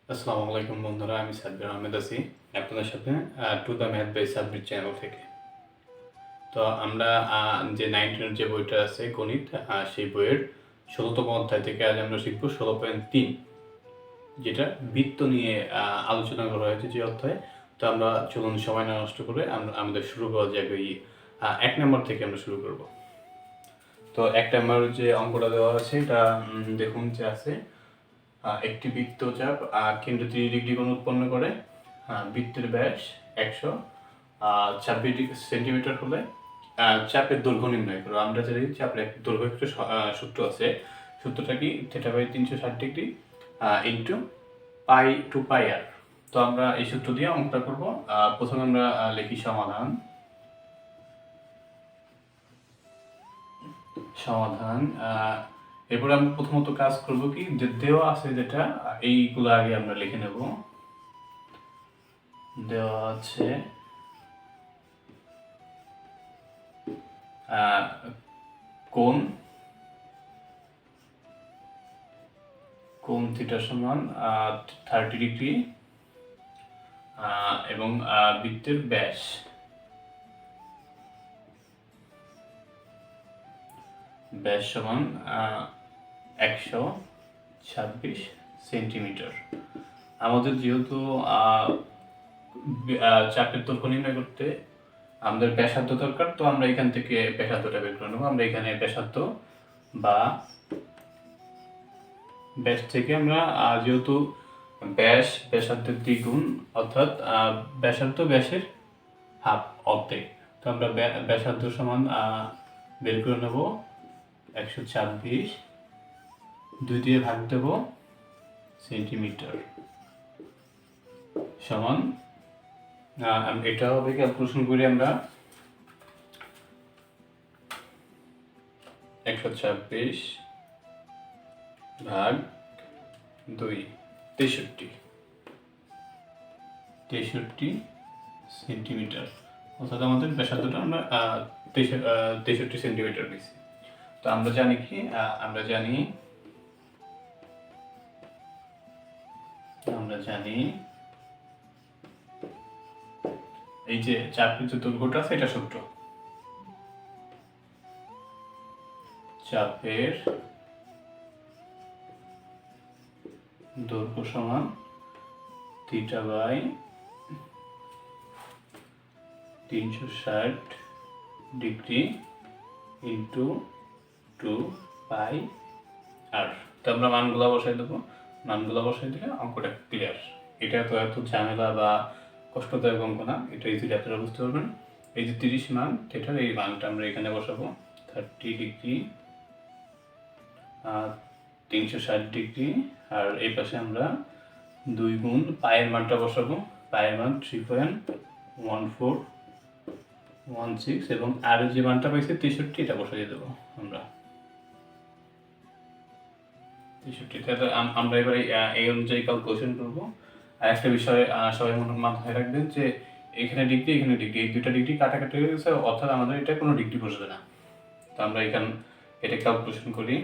আসসালামু আলাইকুম বন্ধুরা, আমি সাব্বির আহমেদ আছি আপনাদের সাথে to the math by Sabbir channel থেকে। তো আমরা যে 9 যে বইটা আছে গণিত, সেই বইয়ের ১৬তম অধ্যায় থেকে আজ আমরা শিখব ১৬.৩, যেটা বৃত্ত নিয়ে আলোচনা করা হয়েছে যে অধ্যায়ে। তো আমরা চলুন সময় না নষ্ট করে আমরা আমাদের শুরু করা যাক। ওই ১ নম্বর থেকে আমরা শুরু করব। তো ১ নম্বর যে অঙ্কটা দেওয়া আছে এটা দেখুন যে আছে একটি বৃত্তচাপ কেন্দ্র ৩০ ডিগ্রি কোণ উৎপন্ন করে। বৃত্তের ব্যাস ১২৬ সেন্টিমিটার হলে চাপের দৈর্ঘ্য নির্ণয় করো। আমরা জানি চাপের এক দৈর্ঘ্য একটা সূত্র আছে। সূত্রটা কি? θ/360 ইন্টু পাই টু পাই আর। তো আমরা এই সূত্র দিয়ে অঙ্কটা করব। প্রথমে আমরা লিখি সমাধান। এরপরে আমরা প্রথমত কাজ করব কি, যে দেওয়া আছে যেটা এইগুলো আগে আমরা লিখে নেব। দেওয়া আছে কোণ থিটা সমান 30 ডিগ্রি এবং বৃত্তের ব্যাস সমান ১২৬ সেন্টিমিটার। আমাদের যেহেতু চাপের দৈর্ঘ্য নির্ণয় করতে আমাদের ব্যাসার্ধ দরকার, তো আমরা এখান থেকে ব্যাসার্ধটা বের করে নেবো। আমরা এখানে ব্যাসার্ধ বা ব্যাস থেকে আমরা যেহেতু ব্যাসার্ধের দ্বিগুণ, অর্থাৎ ব্যাসার্ধ ব্যাসের হাফ, অর্ধেক। তো আমরা ব্যাসার্ধ সমান বের করে নেব ১২৬, ২ দিয়ে ভাগ দেব সেন্টিমিটার সমান, এটা হবে ক্যালকুলেশন করি আমরা ১২৬ ভাগ ২, ৬৩ সেন্টিমিটার। অর্থাৎ আমাদের ব্যাসার্ধটা আমরা ৬৩ সেন্টিমিটার পেয়েছি। তো আমরা জানি কি, আমরা জানি এই যে চাপের যে দৈর্ঘ্যটা আছে এটা সূত্র, চাপের দৈর্ঘ্য সমান θ/360 ডিগ্রি ইন্টু 2 পাই আর। তো আমরা মানগুলা বসাই দেবো। মানগুলা বসাই দিলে অঙ্কটা ক্লিয়ার। এটা তো এত ঝামেলা বা কষ্টদায়ক অঙ্ক না, এটা ইজিলি আপনারা বুঝতে পারবেন। এই যে 30 মান, থিটার এই মানটা আমরা এখানে বসাবো 30 ডিগ্রি 360 ডিগ্রি, আর এই পাশে আমরা 2 গুণ পায়ের মানটা বসাবো। পায়ের মান 3.1416 এবং আর যে মানটা পাইছে 63, এটা বসাই দেবো আমরা 63। আমরা এবারে এই অনুযায়ী ক্যালকুলেশন করবো। আর একটা বিষয় সবাই মাথায় রাখবেন যে এখানে ডিগ্রি, এখানে ডিগ্রি, এই দুইটা ডিগ্রি কাটাকাটি হয়ে গেছে, অর্থাৎ আমাদের এটা কোনো ডিগ্রি বসবে না। তো আমরা এটা ক্যালকুলেশন করি।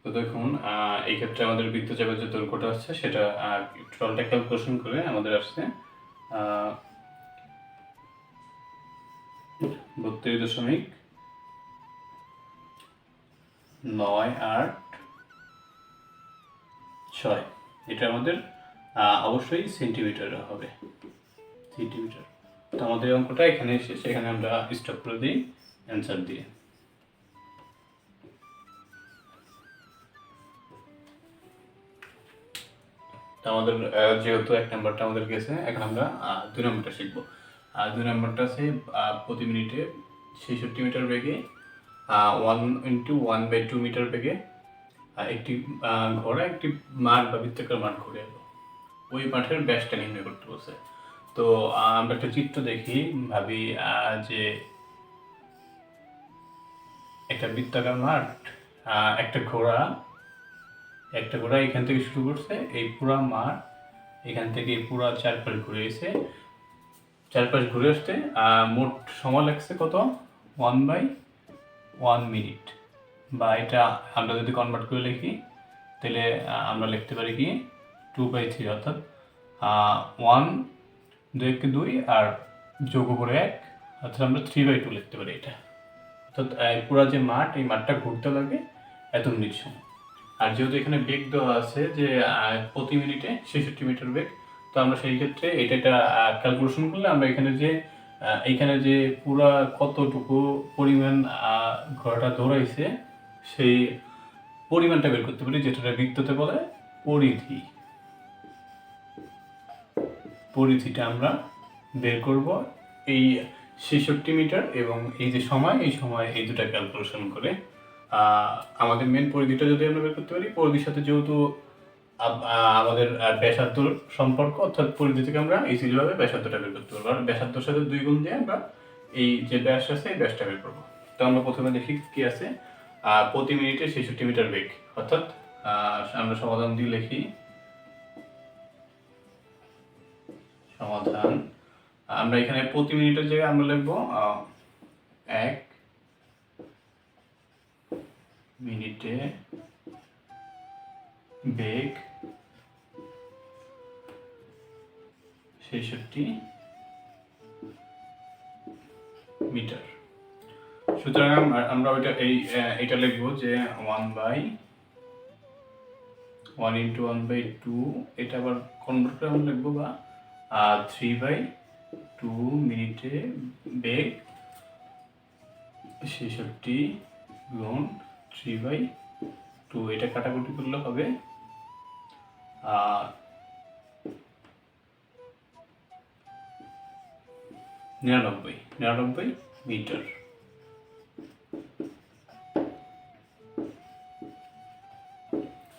তো দেখুন, এই ক্ষেত্রে আমাদের বৃত্তচাপের যে দৈর্ঘ্যটা আসছে সেটা টোটালটা ক্যালকুলেশন করে আমাদের আসছে ৩২.৯৮৬। এটা আমাদের অবশ্যই সেন্টিমিটার হবে, সেন্টিমিটার। তো আমাদের অঙ্কটা এখানে শেষ, এখানে আমরা স্টপ করে দিই অ্যান্সার দিয়ে। আমাদের যেহেতু ১ নম্বরটা আমাদের গেছে, এখন আমরা ২ নম্বরটা শিখবো। ২ নম্বরটা আছে প্রতি মিনিটে ৬৬ মিটার বেগে 1 × 1/2 মিটার বেগে একটি ঘোড়া একটি মাঠ বা বৃত্তাকার মাঠ ঘুরে এলো। ওই মাঠের ব্যাসটা নির্ণয় করতে বলছে। তো আমরা একটা চিত্র দেখি, ভাবি যে একটা বৃত্তাকার মাঠ, একটা ঘোড়া এখান থেকে শুরু করছে, এই পুরা মাঠ এখান থেকে পুরা চারপাশ ঘুরে এসে আসতে মোট সময় লাগছে কত, 1/1 মিনিট। বা এটা আমরা যদি কনভার্ট করে লিখি তাহলে আমরা লিখতে পারি কি 2/3, অর্থাৎ 1 2 আর যোগ করে 1, অর্থাৎ আমরা 3/2 লিখতে পারি এটা। অর্থাৎ পুরো যে মাঠ, এই মাঠটা ঘুরতে লাগে এত মিনিট সময়। আর যেহেতু এখানে বেগ দেওয়া আছে যে প্রতি মিনিটে 66 মিটার বেগ, তো আমরা সেই ক্ষেত্রে এটা ক্যালকুলেশন করলে আমরা এইখানে যে পুরা কতটুকু পরিমাণ ঘোড়াটা দৌড়াইছে সেই পরিমাণটা বের করতে পারি, যেটা বৃত্ততে বলে পরিধি। পরিধিটা আমরা বের করব এই 66 মিটার এবং এই যে সময়, এই দুটা ক্যালকুলেশন করে আমাদের মেন পরিধিটা যদি আমরা বের করতে পারি, পরিধির সাথে যেহেতু আমাদের ব্যাসার্ধর সম্পর্ক, অর্থাৎ পরিধি থেকে আমরা ইজিলিভাবে ব্যাসার্ধটা বের করতে পারবো। আর ব্যাসার্ধর সাথে 2 গুণ দিয়ে আমরা এই যে ব্যাস আছে এই ব্যাসটা বের করবো। তো আমরা প্রথমে দেখি কি আছে, প্রতি মিনিটে 66 মিটার বেগ, অর্থাৎ আমরা সমাধান দিয়ে লিখি সমাধান। আমরা এখানে প্রতি মিনিটের জায়গায় আমরা লিখবো 1 মিনিটে বেগ 66 মিটার। সুতরাং আমরা এটা লিখবো যে 1/1 এটা আবার কনভার্ট করে আমরা লিখবো বা 3/2 মিনিটে বেগ 66 গুণ 3/2, এটা কাটাকুটি করলে হবে 99 মিটার।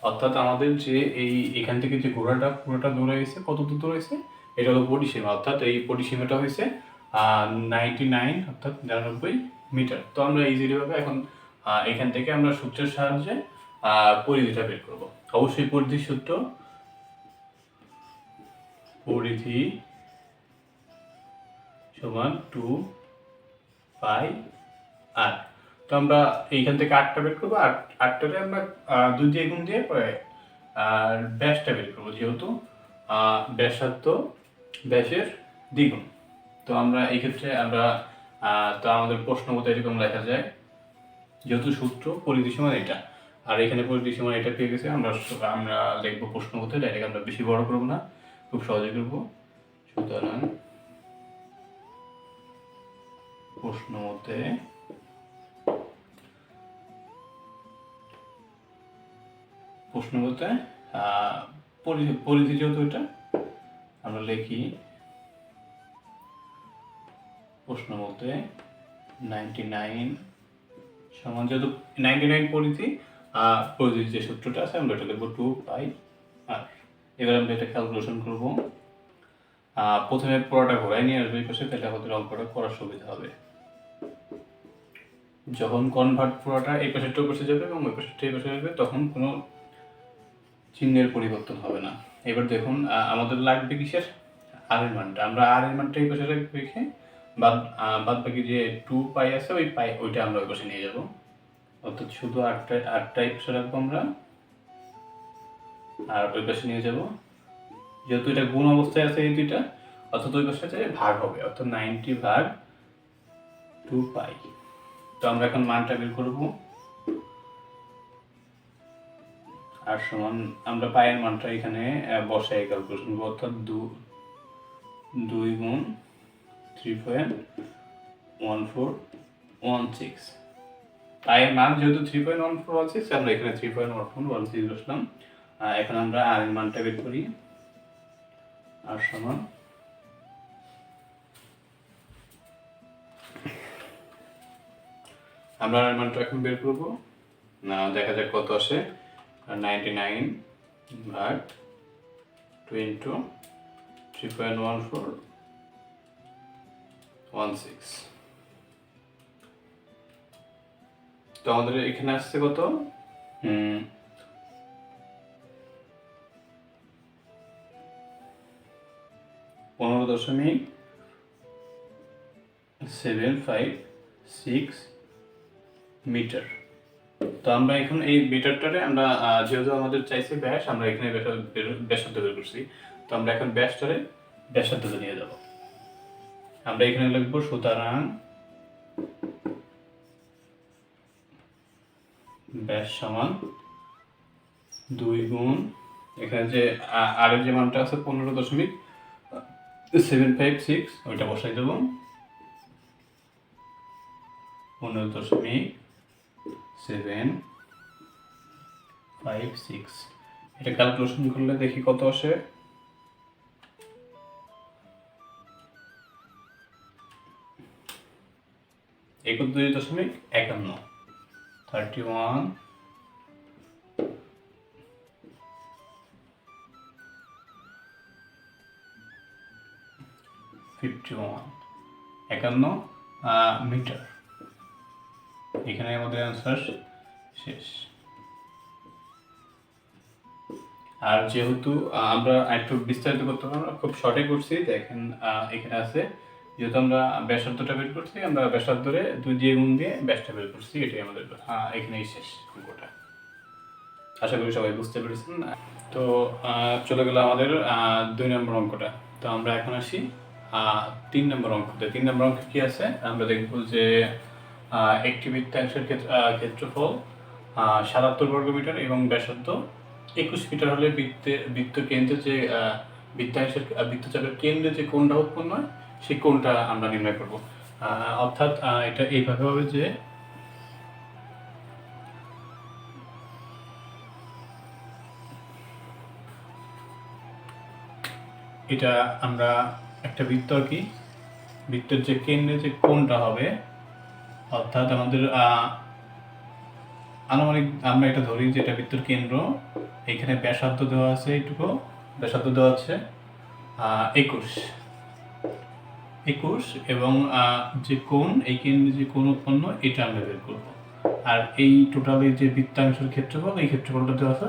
অর্থাৎ আমাদের যে এখান থেকে যে ঘোড়াটা পুরোটা দৌড়াইছে, কত দূর দৌড়াইছে, এটা হলো পরিসীমা, অর্থাৎ এই পরিসীমাটা হয়েছে 99, অর্থাৎ 99 মিটার। তো আমরা ইজিলিভাবে এখন এখান থেকে আমরা সূত্রের সাহায্যে পরিধিটা বের করব। অবশ্যই পরিধির সূত্র, পরিধি সমান 2πr। তো আমরা এইখান থেকে 8টা বের করবো, 8টাতে আমরা 2 দিয়ে গুণ দিয়ে আর ব্যাসটা বের করবো, যেহেতু ব্যাসার্ধ ব্যাসের দ্বিগুণ। তো আমরা এই ক্ষেত্রে তো আমাদের প্রশ্ন মতো এরকম লেখা যায়, যেহেতু সূত্র পরিধি সমান এটা, আর এখানে পরিধি সমান এটা পেয়ে গেছে, আমরা লিখবো প্রশ্ন মতো, ডাইরেক্ট আমরা বেশি বড় করবো না, খুব সহজে করবো। সুতরাং প্রশ্ন মতে পরিধি যেহেতু এটা, আমরা লিখি প্রশ্ন মতে 99 সমান, যেহেতু 99 পরিধির যে সূত্রটা আছে আমরা এটা লিখবো 2πr। এবার আমরা এটা ক্যালকুলেশন করব। প্রথমে পুরোটা ঘোরায় নিয়ে আসবে এই পাশে, তাহলে আমাদের অঙ্কটা করার সুবিধা হবে। যখন কনভার্ট পুরোটা এই পাশে ওই পাশে যাবে এবং ওই পাশে এই পাশে যাবে, তখন কোনো চিহ্নের পরিবর্তন হবে না। এবার দেখুন আমাদের লাগবে কিসের, আর এর মানটা। আমরা আর এর মানটা এই পাশে রেখে বাদ বাকি যে 2π আছে ওইটা আমরা ওই পাশে নিয়ে যাব, অর্থাৎ শুধু 8টা এই পাশে রাখবো আমরা, আর ওই পাশে নিয়ে যাব। যেহেতু এটা গুণ অবস্থায় আছে এই দুইটা, অর্থাৎ ওই পাশে ভাগ হবে, অর্থাৎ 90/2π। তো আমরা এখন মানটা বের করবো। আর সমান আমরা পায়ের মানটা এখানে বসাই ক্যালকুলেশন করবো, অর্থাৎ 2 গুণ 3.1416। পায়ের মান যেহেতু 3.1416, আমরা এখানে 3.1416 বসলাম। এখন আমরা আর এর মানটা বের করি। আর সমান আমরা আর মানটা এখন বের করবো, দেখা যাক কত আসে। 99/2 into 3.1416। তো আমাদের এখানে আসছে কত 15.756 মিটার। তো আমরা এখন এই মিটারটারে আমরা যেহেতু আমাদের চাইছে ব্যাস, আমরা এখানে ব্যাসার্ধ বের করছি, তো আমরা এখন ব্যাসটারে ব্যাসার্ধতে নিয়ে যাব। আমরা এখানে লিখবো সুতরাং ব্যাস সমান 2 গুণ এখানে যে আর এর যে মানটা আছে 15.756 ওইটা বসাই দেবো 15.756। এটা ক্যালকুলেশন করলে দেখি কত আসে। 31.51 31 মিটার। এখানে আমাদের অ্যান্সার শেষ। আর যেহেতু আমরা একটু বিস্তারিত করতে পারবো, খুব শর্টে করছি, দেখেন এখানে আছে যেহেতু আমরা ব্যাসার্ধটা বের করছি, আমরা ব্যাসার্ধরে 2 দিয়ে গুণ দিয়ে ব্যাসটা বের করছি, এটাই আমাদের এখানেই শেষ অঙ্কটা। আশা করি সবাই বুঝতে পেরেছেন। তো চলে গেল আমাদের 2 নম্বর অঙ্কটা। তো আমরা এখন আসি 3 নম্বর অঙ্কতে। 3 নম্বর অঙ্ক কি আছে আমরা দেখব যে একটি বৃত্তাংশের ক্ষেত্রফল 77 বর্গমিটার এবং ব্যাসার্ধ 21 মিটার হলে বৃত্ত কেন্দ্রে যে বৃত্তচাপের কেন্দ্রে যে কোণটা উৎপন্ন হয় সেই কোণটা আমরা নির্ণয় করব। অর্থাৎ এটা এইভাবে হবে যে এটা আমরা একটা বৃত্ত আঁকি, বৃত্তের যে কেন্দ্রে যে কোণটা হবে, অর্থাৎ আমাদের আনুমানিক আমরা এটা ধরি যে এটা বৃত্তের কেন্দ্র, এখানে ব্যাসার্ধ দেওয়া আছে, এইটুকু ব্যাসার্ধ দেওয়া আছে 21 এবং যে কোণ, এই কেন্দ্রে যে কোণ উৎপন্ন এটা আমরা বের করব। আর এই টোটালি যে বৃত্তাংশের ক্ষেত্রফল, এই ক্ষেত্রফলটা দেওয়া আছে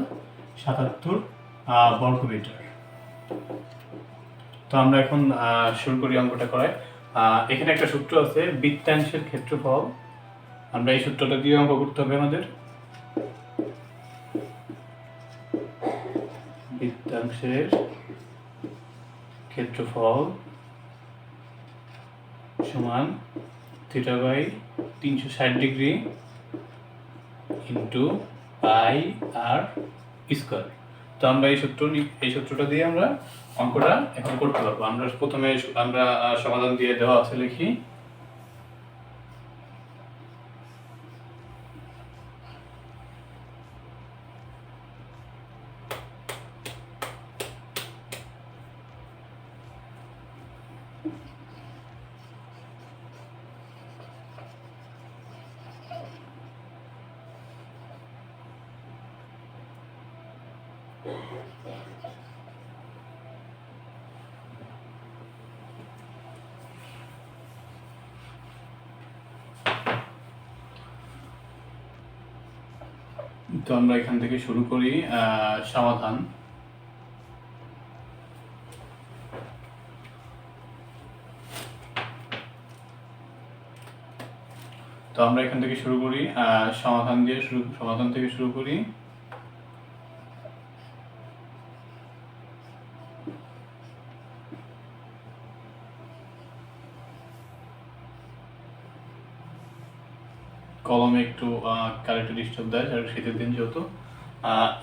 77 বর্গমিটার। তো আমরা এখন শুরু করি অঙ্কটা করায়। এখানে একটা সূত্র আছে বৃত্তাংশের ক্ষেত্রফল, আমরা এই সূত্রটা দিয়ে অঙ্ক করতে হবে আমাদের। বৃত্তাংশের ক্ষেত্রফল সমান θ/360° ইন্টু পাই আর স্কয়ার। তো আমরা এই সূত্রটা দিয়ে আমরা অঙ্কটা এখন করতে পারবো। আমরা প্রথমে আমরা সমাধান দিয়ে দেওয়া আছে লিখি। তো আমরা এখান থেকে শুরু করি সমাধান। তো আমরা এখান থেকে শুরু করি সমাধান থেকে শুরু করি। কলমে একটু কারেক্ট ডিস্টার্ব দেয়, শীতের দিন যেহেতু।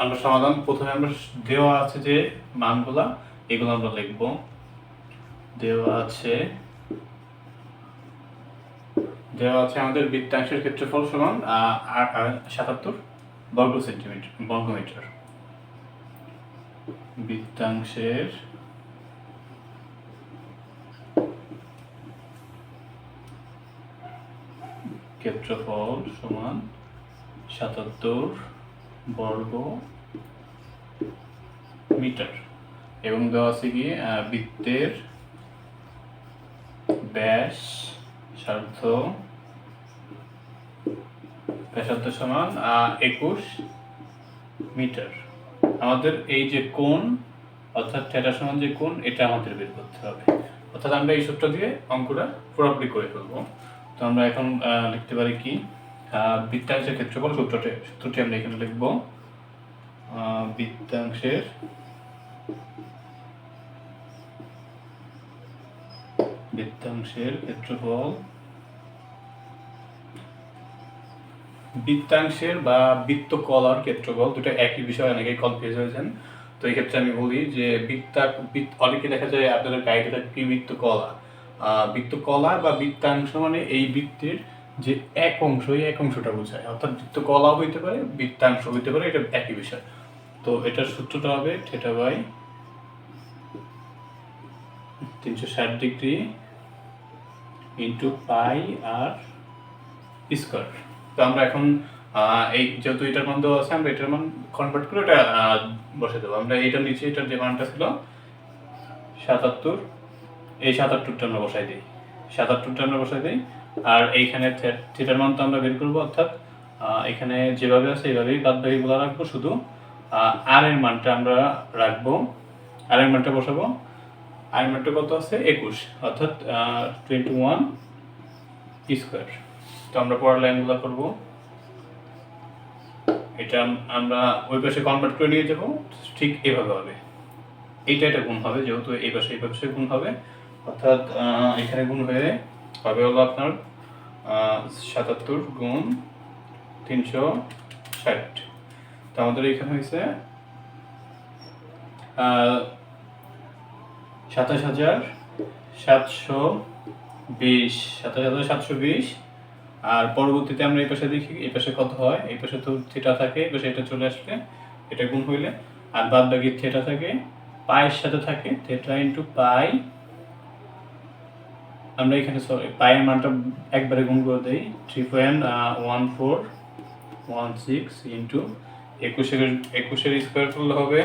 আমরা সমাধান প্রথমে আমরা দেওয়া আছে যে মানগুলা, এগুলো আমরা লিখব। দেওয়া আছে আমাদের বৃত্তাংশের ক্ষেত্রফল সমান 77 বর্গমিটার। বৃত্তাংশের ক্ষেত্রফল সমান 77 বর্গ মিটার এবং দেওয়া আছে কি বৃত্তের ব্যাস সার্ধ ব্যাসার্ধ সমান 21 মিটার। আমাদের এই যে কোণ অর্থাৎ থিটা সমান যে কোণ এটা আমাদের বের করতে হবে, অর্থাৎ আমরা এই সূত্র দিয়ে অঙ্কটা পুরোপুরি করে ফেলবো। তো আমরা এখন লিখতে পারি কি বৃত্তাংশের ক্ষেত্রফল সূত্রটি আমরা এখানে লিখব। বৃত্তাংশের ক্ষেত্রফল, বৃত্তাংশের বা বৃত্তকলার ক্ষেত্রফল দুটো একই বিষয়, অনেকেই কনফিউজ হয়েছেন। তো এই ক্ষেত্রে আমি বলি যে অনেকে দেখা যায় আপনাদের গাইডে থাকে কি বৃত্তকলা বা বৃত্তাংশ মানে এই বৃত্তের যে এক অংশ, এই এক অংশটা বোঝায়, অর্থাৎ বৃত্তকলা হইতে পারে বৃত্তাংশ হইতে পারে, এটা একই বিষয়। তো এটার সূত্রটা হবে theta by 360 degree into pi r square. তো আমরা এখন এই যেহেতু এটার মান দেওয়া আছে, আমরা এটার মান কনভার্ট করে এটা বসে দেবো। আমরা এটার নিচে এটার যে মানটা ছিল 77, এই 77টা আমরা বসাই দিই, 77টা আমরা বসাই দিই। আর এইখানে থিটার মান তো আমরা বের করবো, অর্থাৎ এখানে যেভাবে আছে এইভাবেই বাদ বাকিগুলো রাখবো, শুধু আর এর মানটা আমরা রাখবো, আর এর মানটা বসাবো। আর এর মানটা কত আছে 21, অর্থাৎ 21 স্কয়ার। তো আমরা পরের লাইনগুলো করব, এটা আমরা ওই পাশে কনভার্ট করে নিয়ে যাব, ঠিক এভাবে হবে। এটা গুণ হবে, যেহেতু এই পাশে গুণ হবে, অর্থাৎ এখানে গুণ হয়ে হবে হলো আপনার 77 গুণ 360। তো আমাদের এখানে হয়েছে 27,720, আর পরবর্তীতে আমরা এই পাশে দেখি এই পাশে কত হয়। এই পাশে তো থিটা থাকে, এই পাশে এটা চলে আসলে এটা গুণ হইলে, আর বাদ বাকি থিটা থাকে, পায়ের সাথে থাকে থিটা ইন্টু পাই। আমরা এখানে পায়ের মানটা একবারে গুণ করে দিই, 3.1416 ইন্টু 21 স্কয়ার করলে হবে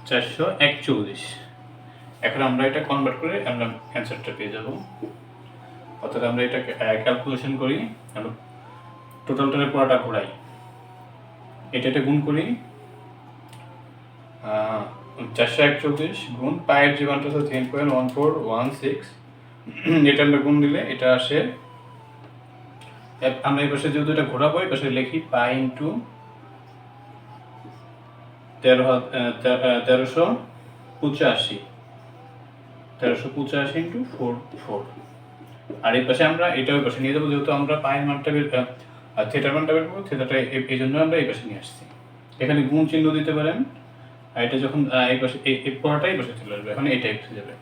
441। এখন আমরা এটা কনভার্ট করে আমরা অ্যান্সারটা পেয়ে যাব। অর্থাৎ আমরা এটা ক্যালকুলেশন করি, আমরা টোটালটারে পুরোটা ঘোরাই, এটা গুণ করি, 441 গুণ পায়ের যে মানটা হচ্ছে 3.1416, এটা আমরা গুণ দিলে এটা আসে, আমরা এই পাশে যেহেতু এটা ঘোরাবো এই পাশে লিখি পাই ইন্টু 1385 ইন্টু 4। আর এই পাশে আমরা এটা ওই পাশে নিয়ে যাবো, যেহেতু আমরা পায়ের মানটা থিটার মানটা বের করবো, থিটাটা এই জন্য আমরা এই পাশে নিয়ে আসছি। এখানে গুণ চিহ্ন দিতে পারেন, আর এটা যখন এই পাশে এই পড়াটাই পাশে চলে আসবে, এখন এটাই এসে যাবে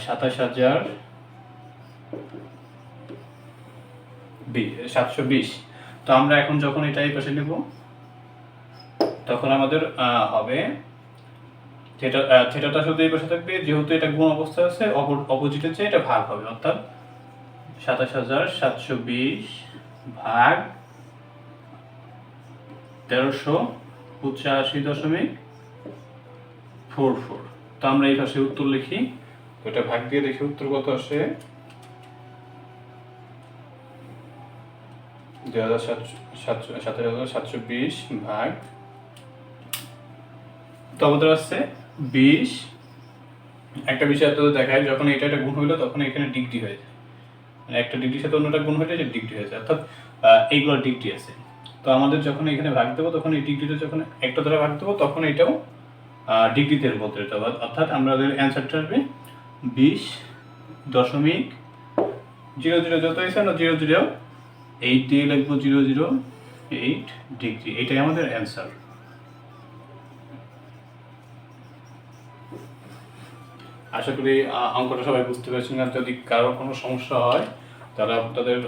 27,720। তো আমরা এখন যখন এটা এই পাশে নেব তখন আমাদের হবে থিটাটা শুধু এই পাশে থাকবে, যেহেতু এটা গুণ অবস্থা আছে, অপোজিটের চেয়ে এটা ভাগ হবে, অর্থাৎ 27,720 ভাগ 1385.44। তো আমরা এই পাশে উত্তর লিখি, এটা ভাগ দিয়ে দেখি উত্তর কত আসে, 27,720 ভাগ, তো আমাদের আসছে 20। একটা বিষয় আপনাদের দেখায়, যখন এটা গুণ হইলো তখন এখানে ডিগ্রি হয়ে যায়, একটা ডিগ্রির সাথে অন্যটা গুণ হইলে যে ডিগ্রি হয়ে যায়, অর্থাৎ এইগুলো ডিগ্রি আছে। তো আমাদের যখন এখানে ভাগ দেবো তখন এই ডিগ্রিটা যখন একটা দ্বারা ভাগ দেবো তখন এটাও ডিগ্রিতে রূপান্তরিত দিতে হবে, অর্থাৎ আমাদের অ্যান্সারটা আসবে 20.00, যত হয়েছে আমরা 0.08 দিয়ে লিখবো, 0.08 ডিগ্রি। এটাই আমাদের অ্যান্সার। আশা করি অঙ্কটা সবাই বুঝতে পেরেছেন। আর যদি কারোর কোনো সমস্যা হয় তারা তাদের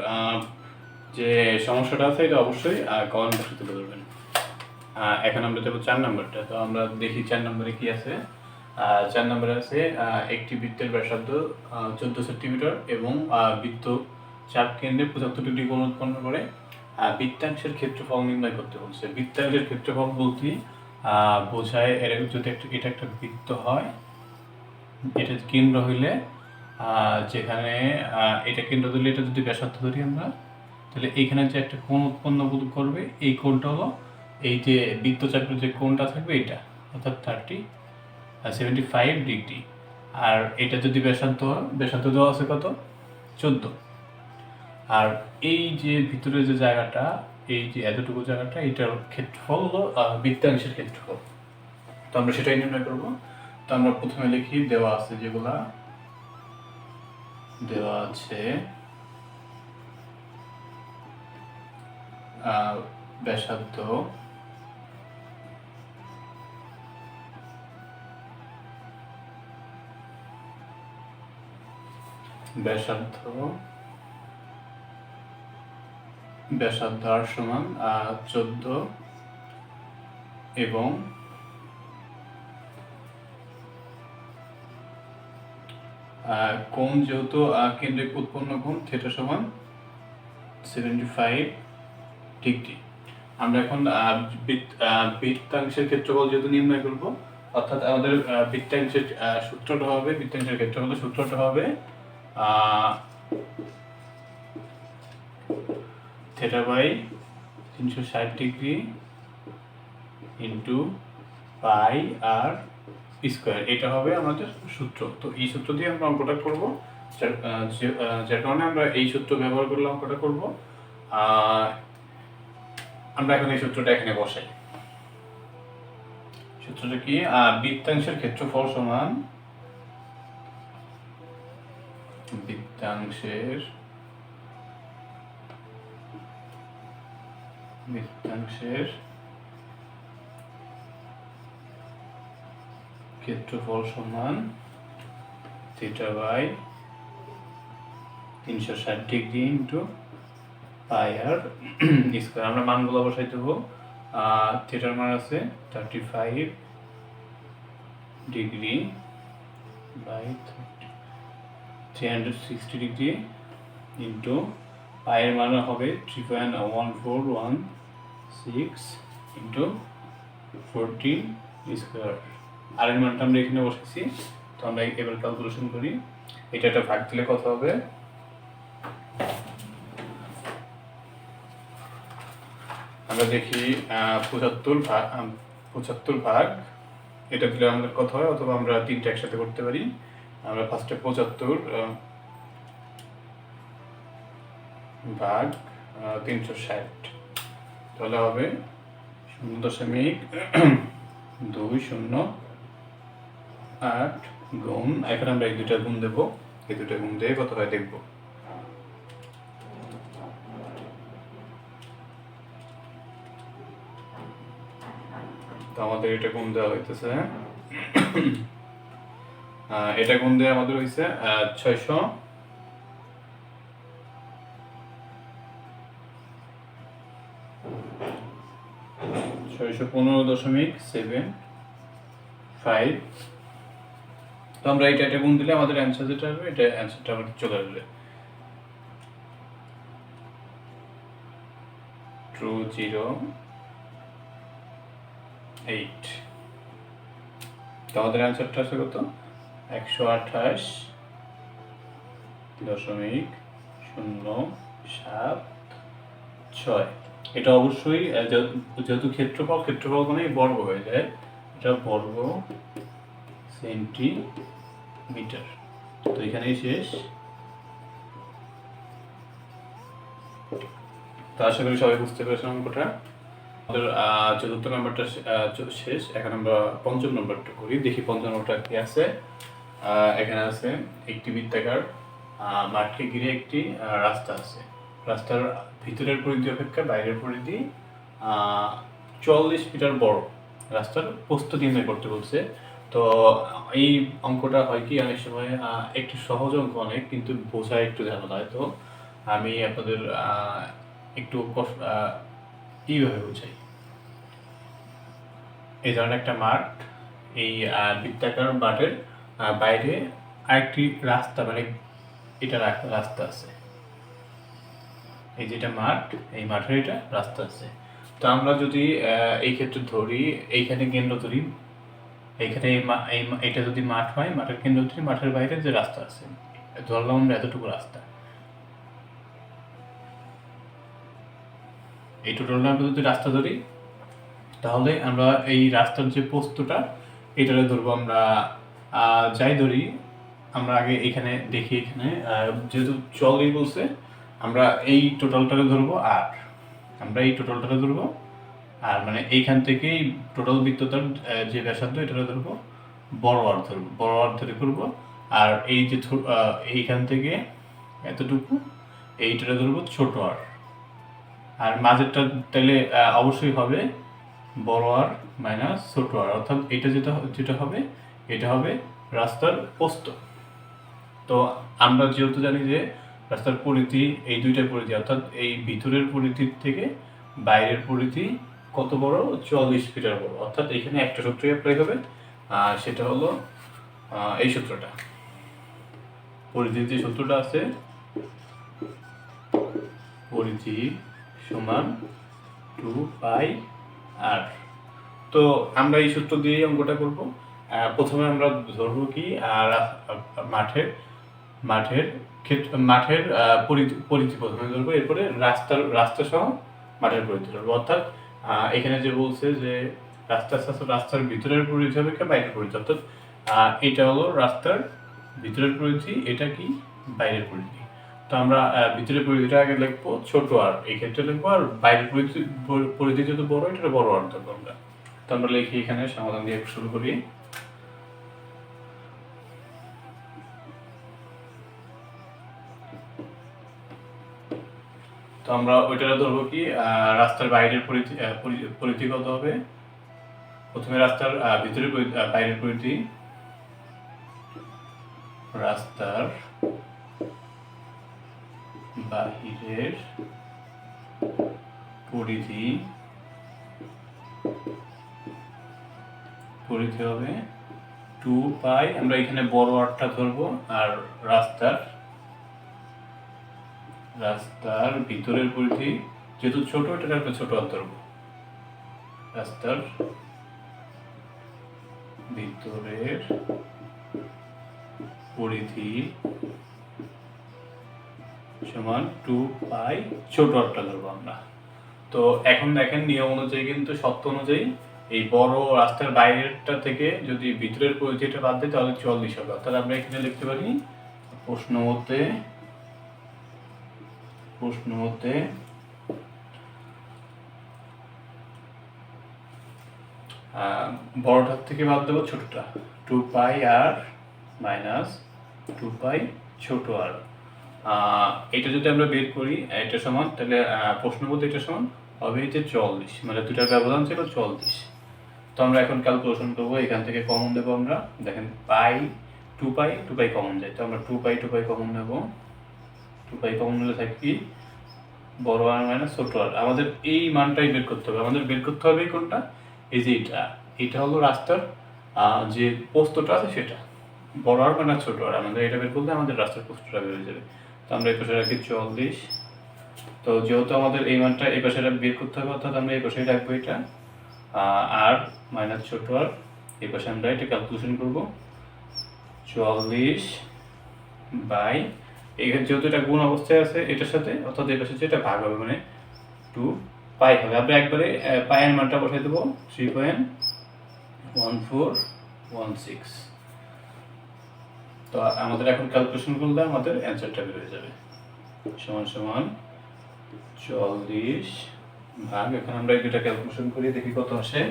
যে সমস্যাটা আছে এটা অবশ্যই কমেন্ট বক্সে তুলে ধরবেন। এখন আমরা যাবো 4 নম্বরটা। তো আমরা দেখি 4 নম্বরে কি আছে। 4 নম্বরে আছে একটি বৃত্তের ব্যাসার্ধ 14 সেন্টিমিটার এবং বৃত্ত চাপ কেন্দ্রে 75 ডিগ্রি কোণ উৎপন্ন করে বৃত্তাংশের ক্ষেত্রফল নির্ণয় করতে বলছে। বৃত্তাংশের ক্ষেত্রফল বলতে বোঝায়, এটা যদি এটা একটা বৃত্ত হয়, এটা কেন্দ্র হইলে যেখানে এটা কেন্দ্র ধরলে এটা যদি ব্যাসার্ধ ধরি আমরা, তাহলে এইখানে যে একটা কোণ উৎপন্ন করবে, এই কোণটা হলো এই যে বৃত্তচাপের যে কোণটা থাকবে এটা, অর্থাৎ 75 ডিগ্রি। আর এটা যদি ব্যাসার্ধ দেওয়া আছে কত, 14। আর এই যে ভিতরে যে জায়গাটা, এই যে এতটুকু জায়গাটা, এটার ক্ষেত্রফল হলো বৃত্তাংশের ক্ষেত্রফল। তো আমরা সেটাই নির্ণয় করব। তো আমরা প্রথমে লিখি, দেওয়া আছে যেগুলা দেওয়া আছে ব্যাসার্ধ, আর সমান 14 এবং কোণ যেহেতু কেন্দ্রিক উৎপন্ন কোণ থিটা সমান 75 ডিগ্রি। আমরা এখন বৃত্তাংশের ক্ষেত্রফল যেহেতু নির্ণয় করব, অর্থাৎ আমাদের বৃত্তাংশের ক্ষেত্রফলের সূত্রটা হবে theta by 360 degree into pi r square. এটা হবে আমাদের সূত্র। তো এই সূত্র দিয়ে আমরা অঙ্কটা করব, যার কারণে আমরা এই সূত্র ব্যবহার করলে অঙ্কটা করব। আমরা এখন এই সূত্রটা এখানে বসাই। সূত্রটা কি, বৃত্তাংশের ক্ষেত্রফল সমান বৃত্তাংশের ক্ষেত্রফল সমান theta by 360 degree into pi r square. আমরা মানগুলো বসাই দেবো। থিটার মান আছে 35 ডিগ্রি বাই 360 ডিগ্রি ইন্টু পায়ের মান হবে 3.1416 ইন্টু 14 স্কোয়ার। আর এর মানটা আমরা এখানে বসেছি। তো আমরা এবার ক্যালকুলেশন করি। এটা একটা ভাগ দিলে কত হবে, আমরা দেখি 75 ভাগ এটা দিলে আমাদের কত হয়, অথবা আমরা তিনটা একসাথে করতে পারি। আমরা ফার্স্টে 75 ভাগ 360, তাহলে হবে 0.208 গুণ, এখানে আমরা এই দুইটা গুণ দেবো, এই দুইটা গুণ দিয়ে কত হয় দেখবো। তো আমাদের এটা গুণ দেওয়া হইতেছে, এটা গুণ দিয়ে আমাদের হয়েছে 615.75। তো আমরা এটা গুণ দিলে আমাদের অ্যান্সার যেটা হবে, এটা অ্যান্সারটা আমাদের চলে আসবে 208। তো আমাদের অ্যান্সারটা আছে কত, 128.076। এটা অবশ্যই যেহেতু ক্ষেত্রফল মানে বর্গ হয়ে যায়, এটা বর্গ সেন্টিমিটার। তো এখানেই শেষ। তো আশা করি সবাই বুঝতে পেরেছেন অঙ্কটা। আমাদের চতুর্থ নম্বরটা শেষ। এখন আমরা পঞ্চম নম্বরটা করি। দেখি পঞ্চম নম্বরটা কি আছে। এখানে আছে একটি বৃত্তাকার মাঠকে ঘিরে একটি রাস্তা আছে। রাস্তার ভিতরের পরিধি অপেক্ষা বাইরের পরিধি 44 মিটার বড়। রাস্তার প্রস্থ নির্ণয় করতে বলছে। তো এই অঙ্কটা হয় কি, অনেক সময় একটু সহজ অঙ্ক অনেক, কিন্তু বোঝা একটু ঝামেলা হয়। তো আমি আপনাদের একটু এইভাবে বোঝাই। এই ধরনের একটা মাঠ, এই বৃত্তাকার মাঠের বাইরে আরেকটি রাস্তা, মানে এটা রাস্তা আছে। এই যেটা মাঠ, এই মাঠের এটা রাস্তা আছে। তো আমরা যদি এই ক্ষেত্রে ধরি, এইখানে কেন্দ্র ধরি, এইখানে এটা যদি মাঠ হয়, মাঠের কেন্দ্র ধরি, মাঠের বাইরে যে রাস্তা আছে, ধরলাম আমরা এতটুকু রাস্তা, এই টোটালটা আমরা যদি রাস্তা ধরি তাহলে আমরা এই রাস্তার যে প্রস্থটা এটারে ধরবো আমরা, যাই ধরি আমরা আগে এখানে দেখি, এখানে যেহেতু 40 বলছে আমরা এই টোটালটারে ধরবো, আর আমরা এই টোটালটারে ধরবো, আর মানে এইখান থেকেই টোটাল বৃত্তটার যে ব্যাসার্ধ এটারে ধরবো বড় আর ধরবো, বড় আর ধরে করবো, আর এই যে এইখান থেকে এতটুকু এইটারে ধরবো ছোট আর মাঝেরটা তাহলে অবশ্যই হবে বড় আর মাইনাস ছোট আর, অর্থাৎ এটা যেটা হবে এটা হবে রাস্তার প্রস্থ। তো আমরা যেহেতু জানি যে রাস্তার পরিধি এই দুইটার পরিধি, অর্থাৎ এই ভিতরের পরিধির থেকে বাইরের পরিধি কত বড়, 44 মিটার বড়, অর্থাৎ এখানে একটা সূত্রই অ্যাপ্লাই হবে, আর সেটা হলো এই সূত্রটা, পরিধির যে সূত্রটা আছে, পরিধি সমান 2πr। তো আমরা এই সূত্র দিয়েই অঙ্কটা করব। প্রথমে আমরা ধরবো কি মাঠের পরিধি প্রথমে ধরবো, এরপরে রাস্তা সহ মাঠের পরিধি ধরবো, অর্থাৎ এখানে যে বলছে যে রাস্তার ভিতরের পরিধি হবে কি বাইরের পরিধি, অর্থাৎ এটা হলো রাস্তার ভিতরের পরিধি, এটা কি বাইরের পরিধি। তো আমরা ভিতরের পরিধিটা আগে লিখবো ছোট আর, এই ক্ষেত্রে লিখবো, আর বাইরের পরিধি যেহেতু বড় এটা বড় আর ধরবো আমরা। তো আমরা লিখি এখানে, সমাধান দিয়ে শুরু করি। তো আমরা ওইটা ধরবো কি রাস্তার বাইরের পরিধি কত হবে, প্রথমে রাস্তার ভিতরের বাইরের পরিধি, রাস্তার বাহিরের পরিধি হবে 2π, আমরা এখানে বড় আরটা ধরবো, আর রাস্তার ভিতরের পরিধি যেহেতু ছোট এটার একটা ছোট আর ধরবো, রাস্তার ভিতরের পরিধি সমান 2π, ছোট আরটা ধরবো আমরা। তো এখন দেখেন নিয়ম অনুযায়ী কিন্তু শর্ত অনুযায়ী এই বড় রাস্তার বাইরেরটা থেকে যদি ভিতরের পরিধিটা বাদ দিই তাহলে 44 হবে, অর্থাৎ আমরা এখানে লিখতে পারি প্রশ্ন মতে বড়টার থেকে বাদ দেবো ছোটটা, 2πr মাইনাস 2π ছোট আর। এটা যদি আমরা বের করি এটা সমান, তাহলে প্রশ্ন মতে এটা সমান হবে যে 40, মানে দুটার ব্যবধান ছিল 40। তো আমরা এখন ক্যালকুলেশন করবো, এখান থেকে কমন দেবো আমরা, দেখেন 2π কমন যায়, তো আমরা 2π কমন নেব, 2π কমন নিলে থাকে কি বড় আর মাইনাস ছোট আর। আমাদের এই মানটাই বের করতে হবে, আমাদের বের করতে হবে কোনটা, এই যে এটা হলো রাস্তার যে প্রস্থটা আছে সেটা, বড় আর মাইনাস ছোট আর, আমাদের এটা বের করলে আমাদের রাস্তার প্রস্থটা বের হয়ে যাবে। তো আমরা এই পাশে রাখি 40, তো যেহেতু আমাদের এই মানটা এই পাশে বের করতে হবে, অর্থাৎ আমরা এই পাশেই রাখবো এটা আর মাইনাস ছোট আর, এই পাশে আমরা এটা ক্যালকুলেশন করবো 40 বাই, এখানে যেহেতু এটা গুণ অবস্থায় আছে এটার সাথে, অর্থাৎ এই পাশে যেটা ভাগ হবে মানে 2π হবে। আমরা একবারে পায়ের মানটা বসাই দেবো 3.1416। তো আমাদের এখন ক্যালকুলেশন করলে আমাদের অ্যান্সারটা বের হয়ে যাবে, সমান 40 ভাগ, এখন আমরা এটা ক্যালকুলেশন করি দেখি কত আসে।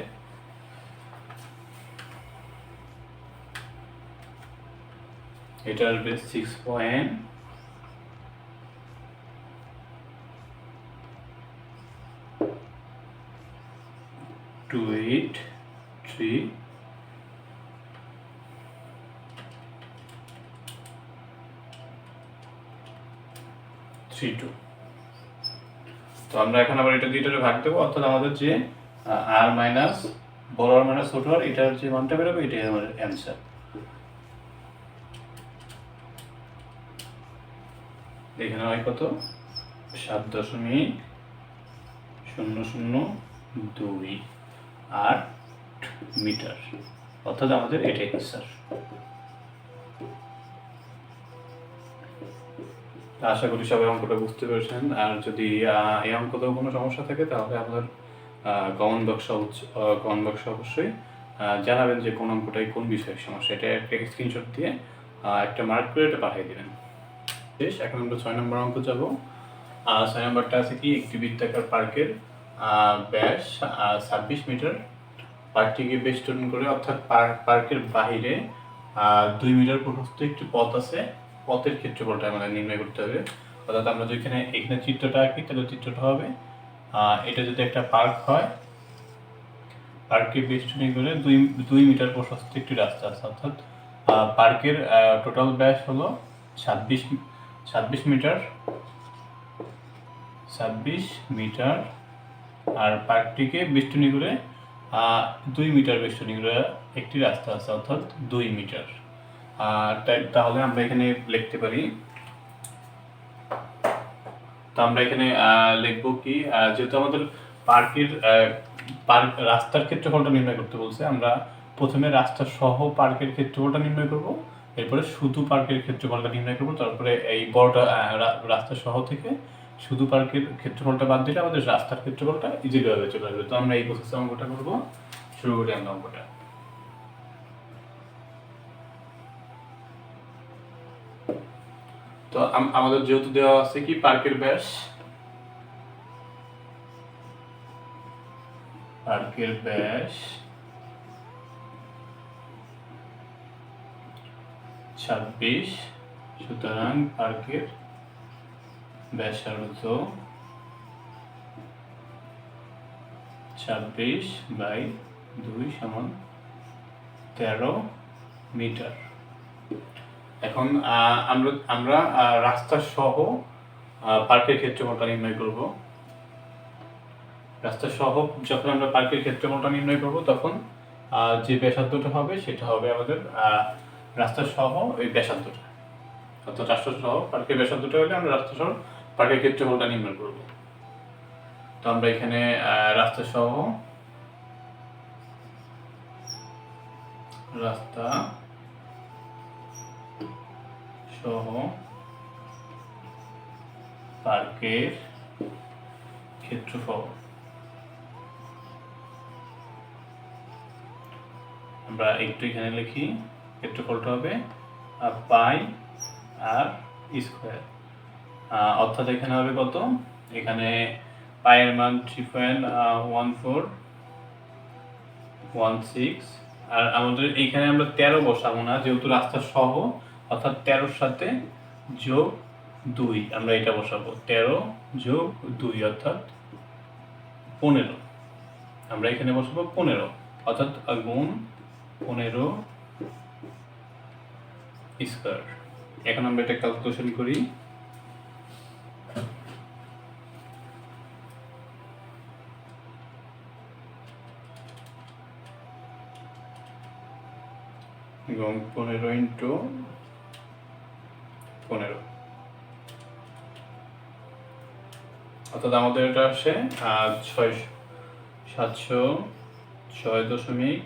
এটা আসবে 6.28332। তো আমরা এখন আবার এটা দুইটারে ভাগ দেবো, অর্থাৎ আমাদের যে আর মাইনাস বড় আর মাইনাস ছোট আর এটার যে মানটা বেরোবে এটাই আমাদের অ্যান্সার। এখানে হয় কত 7.0028 মিটার, অর্থাৎ আমাদের এটাই অ্যান্সার। আশা করি সবাই অঙ্কটা বুঝতে পেরেছেন। আর যদি এই অঙ্কতেও কোনো সমস্যা থাকে তাহলে আমাদের কমেন্ট বক্সে অবশ্যই জানাবেন যে কোন অঙ্কটাই কোন বিষয়ের সমস্যা। এটা একটা স্ক্রিনশট দিয়ে একটা মার্ক করে এটা পাঠিয়ে দেবেন। বেশ, এখন আমরা 6 নম্বর অঙ্ক যাব। 6 নম্বরটা আছে কি, একটি বৃত্তাকার পার্কের ব্যাস 26 মিটার। পার্কটিকে বেষ্টন করে, অর্থাৎ পার্কের বাহিরে 2 মিটার প্রশস্ত একটি পথ আছে। পথের ক্ষেত্রফলটা আমাদের নির্ণয় করতে হবে। অর্থাৎ আমরা যেখানে এখানে চিত্রটা আঁকি তাহলে চিত্রটা হবে এটা যদি একটা পার্ক হয়, পার্কের বেষ্টনী করে 2 মিটার প্রশস্ত একটি রাস্তা আছে। অর্থাৎ পার্কের টোটাল ব্যাস হলো 26 মিটার, 26 মিটার। আর পার্কটিকে বেষ্টনী করে 2 মিটার বেষ্টনী করে একটি রাস্তা আছে, অর্থাৎ 2 মিটার। তাহলে আমরা এখানে লিখতে পারি, তো আমরা এখানে লিখবো কি, যেহেতু আমাদের রাস্তার ক্ষেত্রফলটা নির্ণয় করতে বলছে, আমরা প্রথমে রাস্তা সহ পার্কের ক্ষেত্রফলটা নির্ণয় করব, এরপরে শুধু পার্কের ক্ষেত্রফলটা নির্ণয় করব, তারপরে এই বড়টা রাস্তা সহ থেকে শুধু পার্কের ক্ষেত্রফলটা বাদ দিলে আমাদের রাস্তার ক্ষেত্রফলটা ইজিলি ভাবে চলে আসবে। তো আমরা এই প্রসেসে অঙ্কটা করবো। শুরু করি আমরা অঙ্কটা। তো আমাদের যেহেতু দেওয়া আছে কি, পার্কের ব্যাস 26, সুতরাং পার্কের ব্যাসার্ধ 26/2 সমান 13 মিটার। এখন আমরা রাস্তা সহ পার্কের ক্ষেত্রফলটা নির্ণয় করব। রাস্তা সহ যখন আমরা পার্কের ক্ষেত্রফলটা নির্ণয় করব, তখন যে ব্যাসার্ধটা হবে সেটা হবে আমাদের রাস্তা সহ এই ব্যাসার্ধটা। অর্থাৎ রাস্তা সহ পার্কের ব্যাসার্ধটা হলে আমরা রাস্তা সহ পার্কের ক্ষেত্রফলটা নির্ণয় করব। তো আমরা এখানে রাস্তা সহ পার্কের ক্ষেত্রফল আমরা একটু এখানে লিখি, ক্ষেত্রফলটা হবে পাই আর স্কোয়ার। অর্থাৎ এখানে হবে কত, এখানে পায়ের মান 3.1416। আর আমাদের এইখানে আমরা 13 বসাবো না, যেহেতু রাস্তা সহ, অর্থাৎ 13 সাথে যোগ 2 আমরা এটা বসাবো। 13 যোগ 2 অর্থাৎ 15। আমরা এখানে বসাবো 15, অর্থাৎ গুণ 15 স্কয়ার। এখন আমরা এটা ক্যালকুলেশন করি। এবং 15 ইন্টু 15, অর্থাৎ আমাদের এটা আসে 706.86।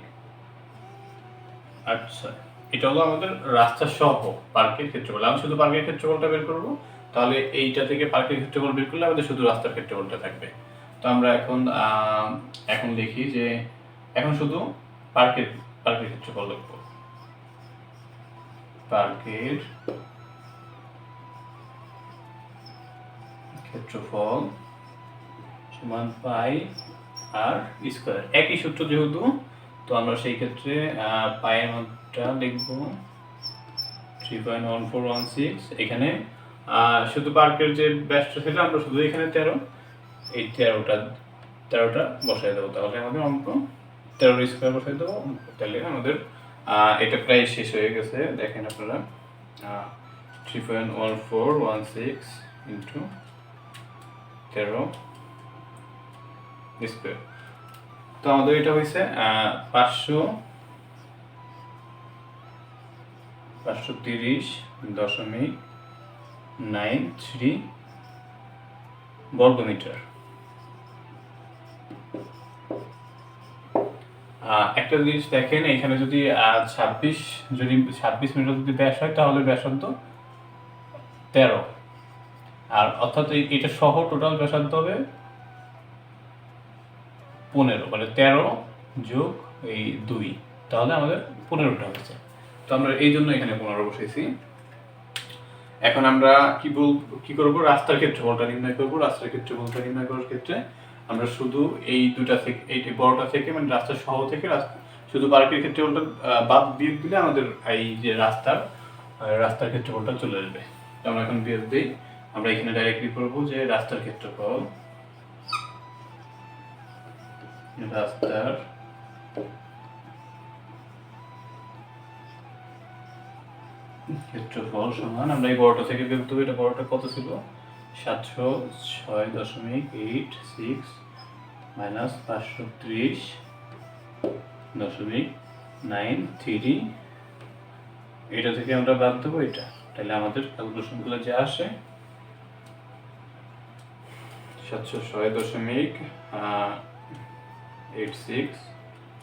এটা হলো আমাদের রাস্তা সহ পার্কের ক্ষেত্রফল। আমি শুধু পার্কের ক্ষেত্রফলটা বের করব, তাহলে এইটা থেকে পার্কের ক্ষেত্রফল বের করলে আমাদের শুধু রাস্তার ক্ষেত্রফলটা থাকবে। তো আমরা এখন দেখি যে এখন শুধু পার্কের ক্ষেত্রফল লিখব। পার্কের ক্ষেত্রফল সমান পাই আর স্কয়ার। একই সূত্র যেহেতু, তো আমরা সেই ক্ষেত্রে পায়ের মানটা লিখব 3.1416। এখানে শুধু পার্কের যে ব্যাসটা ছিল, আমরা শুধু এখানে 13, এই 13টা বসাই দেবো। তাহলে আমাদের অঙ্ক 13 স্কয়ার বসাই দেবো। তাহলে আমাদের এটা প্রায় শেষ হয়ে গেছে। দেখেন আপনারা 3.1416 ইন্টু 13 স্কয়ার। তো আমাদের এটা হয়েছে 530.93 বর্গমিটার। একটা জিনিস দেখেন, এখানে যদি 26 মিটার যদি ব্যাস হয়, তাহলে ব্যাসার্ধ 13। আর অর্থাৎ এটা সহ টোটাল ব্যাসার্ধ হবে 15, মানে 13 যোগ এই 2, তাহলে আমাদের 15টা হচ্ছে। তো আমরা এই জন্য এখানে 15 বসেছি। এখন আমরা কি করব, রাস্তার ক্ষেত্রফলটা নির্ণয় করব। রাস্তার ক্ষেত্রফলটা নির্ণয় করার ক্ষেত্রে আমরা শুধু এই দুটা থেকে, এই বড়টা থেকে মানে রাস্তার সহ থেকে শুধু পার্কের ক্ষেত্রফলটা বাদ বিয়োগ দিলে আমাদের এই যে রাস্তার ক্ষেত্রফলটা চলে আসবে। তো আমরা এখন বিয়োগ দিই। আমরা এখানে ডাইরেক্টলি করব যে রাস্তার ক্ষেত্রফল সমান, আমরা এই বড়টা থেকে বিয়োগ দেবো। এটা বড়টা কত ছিল, 706.86 মাইনাস 530.93, এটা থেকে আমরা বাদ দেবো এটা। তাহলে আমাদের ক্যালকুলেশনগুলো যা আসে 706.86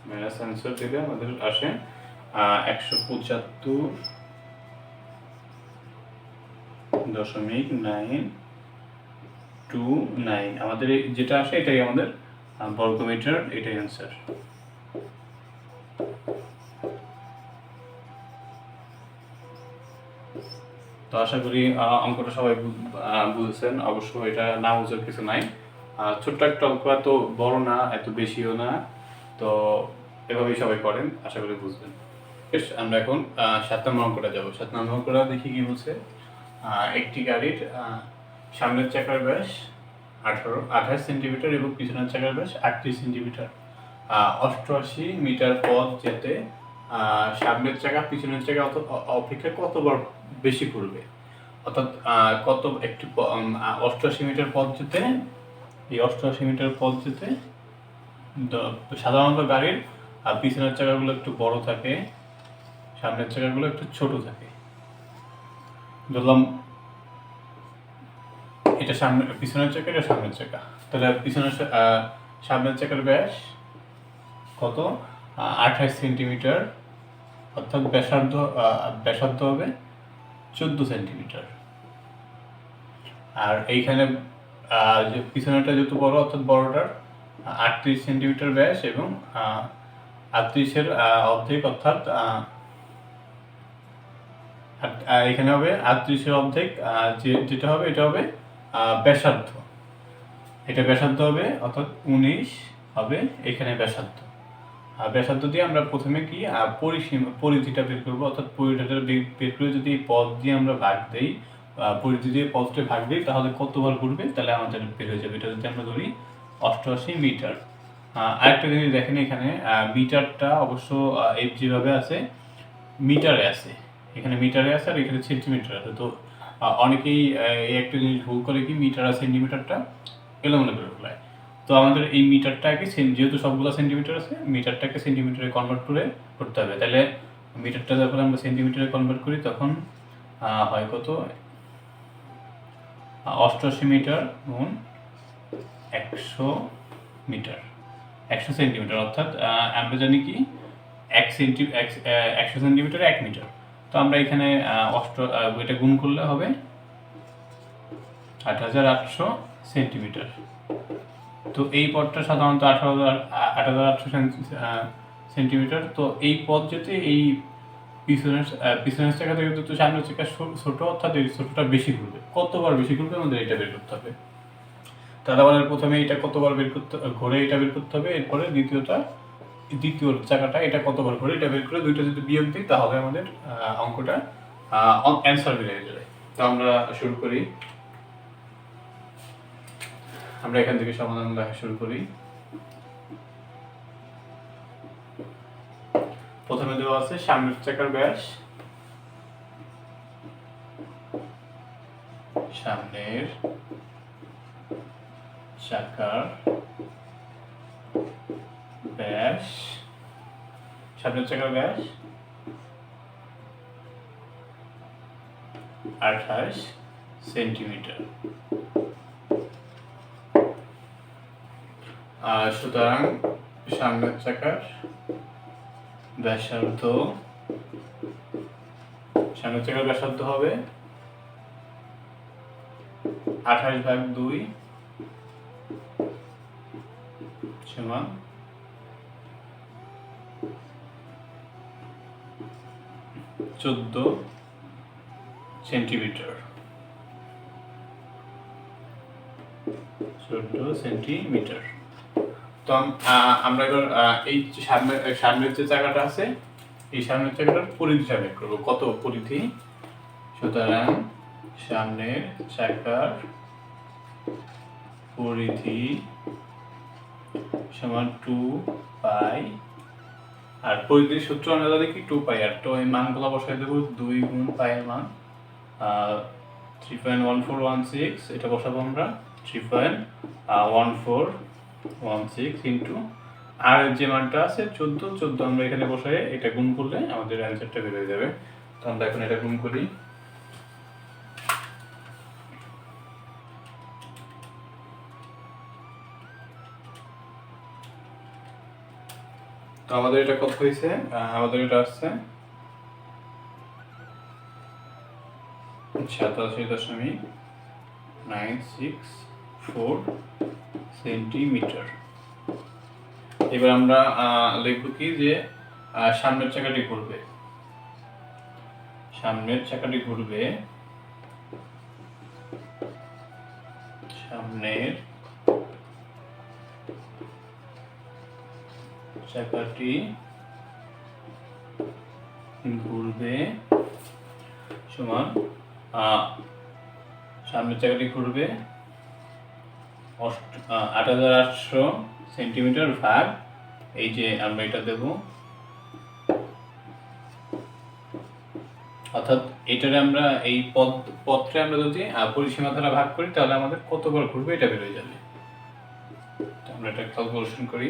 মাইনাস অ্যান্সার থেকে আমাদের আসে 175.929। আমাদের যেটা আসে এটাই আমাদের বর্গমিটার, এটাই অ্যান্সার। তো আশা করি অঙ্কটা সবাই বুঝেছেন। অবশ্য এটা না বুঝার কিছু নাই, ছোট্ট একটা অঙ্ক, এত বড় না, এত বেশিও না। তো এভাবেই সবাই করেন, আশা করি বুঝবেন। আমরা এখন 7 নম্বর অঙ্কটা যাবো। 7 নম্বর অঙ্কটা দেখি কি বলছে। একটি গাড়ির সামনের চাকার ব্যাস 28 সেন্টিমিটার এবং পিছনের চাকার ব্যাস 38 সেন্টিমিটার। 88 মিটার পথ যেতে সামনের চাকা পিছনের চাকা অপেক্ষা কতবার বেশি ঘুরবে। অর্থাৎ 88 মিটার পথ যেতে, এই 88 মিটার পথ যেতে সাধারণত গাড়ির পিছনের চাকাগুলো একটু বড় থাকে, সামনের চাকাগুলো একটু ছোট থাকে। ধরলাম এটা পিছনের চাকা, এটা সামনের চাকা। তাহলে সামনের চাকার ব্যাস কত, 28 সেন্টিমিটার, অর্থাৎ ব্যাসার্ধ হবে 14 সেন্টিমিটার। আর এইখানে যে পিছনেরটা যত বড়, অর্থাৎ বড়টার 38 সেন্টিমিটার ব্যাস এবং 38-এর অর্ধেক, অর্থাৎ এখানে হবে 38-এর অর্ধেক, যেটা হবে এটা হবে ব্যাসার্ধ। এটা ব্যাসার্ধ হবে, অর্থাৎ 19 হবে এখানে ব্যাসার্ধ। ব্যাসার্ধ দিয়ে আমরা প্রথমে কি পরিধিটা বের করবো, অর্থাৎ পরিধিটা বের করে যদি পথ দিয়ে আমরা ভাগ দিই, পরিধি দিয়ে পথটা ভাগ দিই, তাহলে কতবার ঘুরবে, তাহলে আমাদের বের হয়ে যাবে। এটা যদি আমরা ধরি 88 মিটার। আরেকটা জিনিস দেখেন, এখানে মিটারটা অবশ্য যেভাবে আছে মিটারে আছে, এখানে মিটারে আছে আর এখানে সেন্টিমিটার আছে। তো অনেকেই এই একটা জিনিস ভুল করে কি, মিটার আর সেন্টিমিটারটা এলোমেলো করে ফেলায়। তো আমাদের এই মিটারটাকে, যেহেতু সবগুলো সেন্টিমিটার আছে, মিটারটাকে সেন্টিমিটারে কনভার্ট করতে হবে। তাহলে মিটারটা যখন আমরা সেন্টিমিটারে কনভার্ট করি তখন হয় কত, 88 মিটার গুণ 100 মিটার, 100 সেন্টিমিটার। অর্থাৎ আমরা জানি কি 100 সেন্টিমিটার 1 মিটার। তো আমরা এখানে এটা গুণ করলে হবে 8800 সেন্টিমিটার। তো এই পথটা সাধারণত 8800 সেন্টিমিটার। তো এই পথ যেতে এই পিছনের চাকা থেকে তো সামনের চাকা ছোট, অর্থাৎ এই ছোটটা বেশি ঘুরবে। কতবার বেশি ঘুরবে আমাদের এটা বের করতে হবে। তাহলে আমাদের প্রথমে এটা কতবার ঘুরে এটা বের করতে হবে। এরপরে দ্বিতীয় চাকাটা এটা কতবার ঘুরে এটা বের করে দুইটা যদি বিয়োগ দিই, তাহলে আমাদের অঙ্কটা অ্যান্সার বের হয়ে যাবে। তো আমরা শুরু করি। আমরা এখান থেকে সমাধান লেখা শুরু করি। প্রথমে দেওয়া আছে সামনের চাকার ব্যাস, সামনের চাকার ব্যাস 28 সেন্টিমিটার। সুতরাং সামনের চাকার ব্যাসার্ধ হবে 28/2 সমান 14 সেন্টিমিটার। 14 সেন্টিমিটার। তো আমরা এবার এই সামনের যে চাকাটা আছে, এই সামনের চাকাটার পরিধিটা বের করবো, কত পরিধি। সুতরাং সামনের চাকার পরিধি সমান 2 পাই, আর পরিধির সূত্র আমরা দেখি 2 পাই, আর তো এই মানগুলো বসাই দেবো, 2 গুণ পাই এর মান 3.1416, এটা বসাবো আমরা 3.1416 ইন্টু আর যে মানটা আছে 14 আমরা এখানে বসাই, এটা গুণ করলে আমাদের অ্যান্সারটা বের হয়ে যাবে। তো আমরা এখন এটা গুণ করি। তো আমাদের এটা কত হয়েছে, আমাদের এটা আসছে 87.964 সেন্টিমিটার। এবার আমরা লিখব কি যে সামনের চাকাটি ঘুরবে, সামনের চাকাটি ঘুরবে, সামনের চাকাটি ঘুরবে সমান সামনের চাকাটি ঘুরবে 8800 সেন্টিমিটার ভাগ, এই যে আমরা এটা দেব, অর্থাৎ এটারে আমরা এই পথে আমরা যদি পরিসীমা দ্বারা ভাগ করি তাহলে আমাদের কতবার ঘুরবে এটা বের হয়ে যাবে। আমরা এটা ক্যালকুলেশন করি।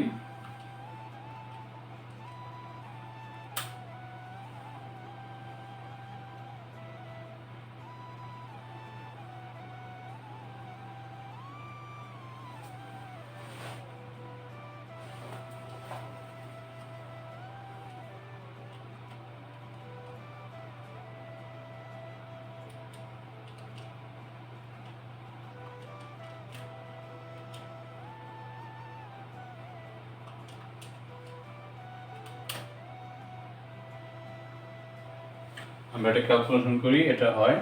আমরা এটা ক্যালকুলেশন করি, এটা হয়